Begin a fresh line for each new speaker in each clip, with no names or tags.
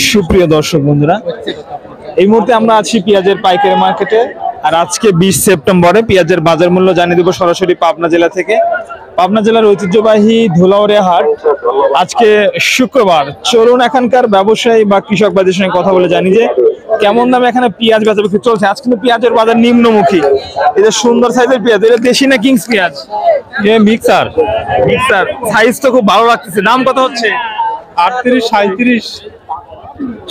সুপ্রিয় দর্শক বন্ধুরা, এই মুহূর্তে আমরা আছি পেঁয়াজের পাইকারি মার্কেটে। আর আজকে 20 সেপ্টেম্বরে পেঁয়াজের বাজার মূল্য জানিয়ে দেব সরাসরি পাবনা জেলা থেকে। পাবনা জেলার ঐতিহ্যবাহী ধুলাউড়িয়া হাট। আজকে শুক্রবার। চলুন এখানকার ব্যবসায়ী বা কৃষক বাজারের সঙ্গে কথা বলে জানি যে কেমন দামে এখানে পেঁয়াজ বেচা বিক্রি চলছে। আজ কিন্তু পেঁয়াজের বাজার নিম্নমুখী। এই যে সুন্দর সাইজের পেঁয়াজ, এটা দেশি না কিংস পেঁয়াজ? মিক্সার মিক্সার সাইজ তো খুব ভালো লাগতেছে। দাম কত হচ্ছে?
38,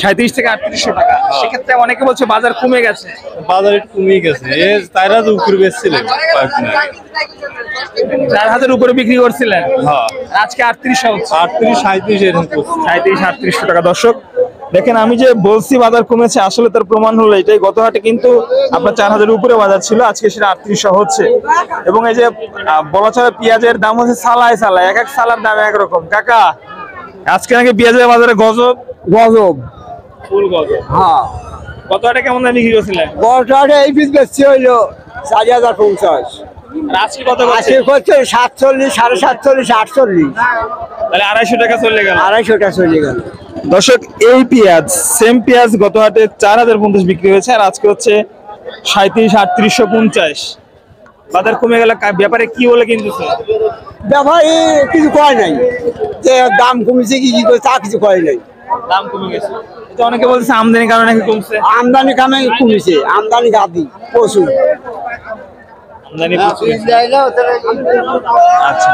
37 থেকে 3800 টাকা। সেক্ষেত্রে অনেকে বলছে বাজার কমে গেছে।
বাজার একটু কমে গেছে। তাইরা তো উপরে বেচছিলেন
4000 উপরে বিক্রি করছিলেন।
হ্যাঁ,
আজকে 3800 হচ্ছে।
38, 37 এরকম করছে।
37-3800 টাকা। দর্শক দেখেন, আমি যে বলছি বাজার কমেছে, আসলে তার প্রমাণ হলো এটাই। গত হাটে কিন্তু আপনার 4000 উপরে বাজার ছিল, আজকে সেটা 3800 হচ্ছে। এবং এই যে বলা চলে পেঁয়াজের দাম হচ্ছে সালায় সালায়, এক এক সালার দাম একরকম। কাকা, আজকে নাকি পেঁয়াজের বাজারে গজব
গজব।
ফুল গজব।
হ্যাঁ,
গত হাটে কেমন দাম বিক্রি করছিলেন?
বর্তমানে এই পিস বেশি হইলো 4050।
আর আজকে কত করছে?
আজকে করছে 47, 47.5, 48।
তাহলে 250 টাকা চলে গেল।
250 চলে গেল।
দর্শক, এই পেঁয়াজ সেম পেঁয়াজ গত হাটে 4050 বিক্রি হয়েছে, আর আজকে হচ্ছে 37-3850। বাজার কমে গেল, ব্যাপারে কি বলে কিনতেছে?
ব্যাপারী কিছু কয় নাই, যে দাম কমেছে কি কি করে তা কিছু কয় নাই।
দাম কমে গেছে। তো অনেকে বলছে আমদানির কারণে নাকি কমছে।
আমদানি কামে কমেছে, আমদানি গাদি প্রচুর।
আমদানি প্রচুর। আচ্ছা,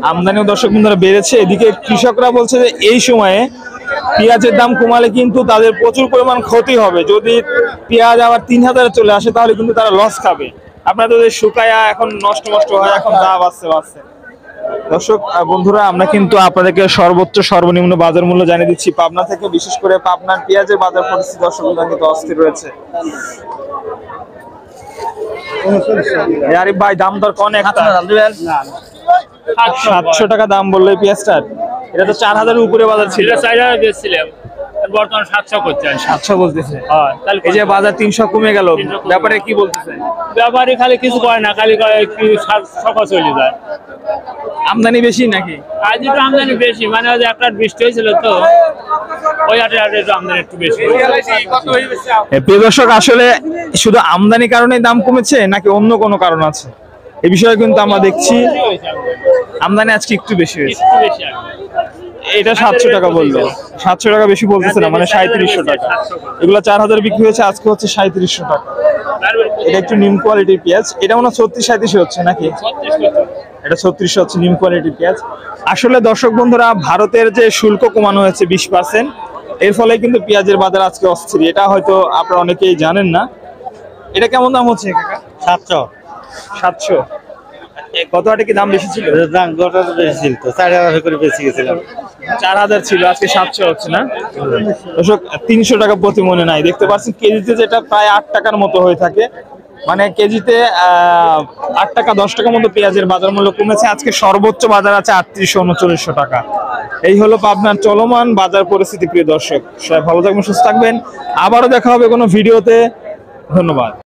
আমদানিও দর্শক বন্ধুরা বেড়েছে। এদিকে কৃষকরা বলছে যে এই সময়ে পেঁয়াজের দাম কমালে কিন্তু তাদের প্রচুর পরিমাণ ক্ষতি হবে। যদি পেঁয়াজ আবার 3000 চলে আসে তাহলে কিন্তু তারা লস খাবে। আপনাদের শুকায়া এখন নষ্ট হয়, এখন দাম বাড়ছে। দর্শক বন্ধুরা, আমরা কিন্তু আপনাদেরকে সর্বোচ্চ সর্বনিম্ন বাজার মূল্য জানিয়ে দিচ্ছি পাবনা থেকে। বিশেষ করে পাবনার পেঁয়াজের বাজার পরিস্থিতি দর্শক কিন্তু অস্থির রয়েছে। আরে ভাই, দাম দর কোন একটা 700 টাকা দাম বললে পেঁয়াজটার। এটা তো 4000 উপরে বাজার ছিল।
4000 বেচছিলাম, বর্তমান 700 করছে।
700 বলতেছে।
হ্যাঁ, তাহলে
এই যে বাজার 300 কমে গেল, ব্যাপারে কি বলতেছে?
ব্যাপারী খালি কিছু করে না, খালি একটু সকাল চলে যায়।
আমদানি বেশি নাকি?
আজ একটু আমদানি বেশি, মানে ওই একটা বৃষ্টি হয়েছিল তো, ওই হাটে একটু আমদানি একটু বেশি।
প্রিয় দর্শক, আসলে শুধু আমদানির কারণে দাম কমেছে নাকি অন্য কোনো কারণ আছে, এই বিষয়ে কিন্তু আমরা দেখছি আমদানি আজকে একটু বেশি হয়েছে। এটা 700 টাকা বললো, 700 টাকা বেশি বলতেছে না, মানে 3700 টাকা। এগুলো 4000 বিক্রি হয়েছে, আজকে হচ্ছে 3700 টাকা। এটা একটু নিম কোয়ালিটির পেঁয়াজ। এটা মনে হয় 36-37 হচ্ছে নাকি? এটা 3600 হচ্ছে নিম কোয়ালিটির পেঁয়াজ। আসলে দর্শক বন্ধুরা, ভারতের যে শুল্ক কমানো হয়েছে 20%, এর ফলে কিন্তু পেঁয়াজের বাজার আজকে অস্থির। এটা হয়তো আপনারা অনেকেই জানেন না। এটা কেমন দাম হচ্ছে কাকা? 700। কত হাটে কি দাম বেশি ছিল?
দাম গোটা বেশি ছিল তো, 4000 করে বেশি গেছিলাম।
4000 ছিল, আজকে 700 হচ্ছে না? দর্শক, 300 টাকা প্রতি মনে নাই। দেখতে পাচ্ছেন কেজিতে যেটা প্রায় 8 টাকার মতো হয়ে থাকে, মানে কেজিতে 8 টাকা 10 টাকার মতো পেঁয়াজের বাজার মূল্য কমেছে। আজকে সর্বোচ্চ বাজার আছে 3800-3900 টাকা। এই হলো পাবনার চলমান বাজার পরিস্থিতি। প্রিয় দর্শক, সবাই ভালো থাকবেন, সুস্থ থাকবেন। আবারও দেখা হবে কোনো ভিডিওতে। ধন্যবাদ।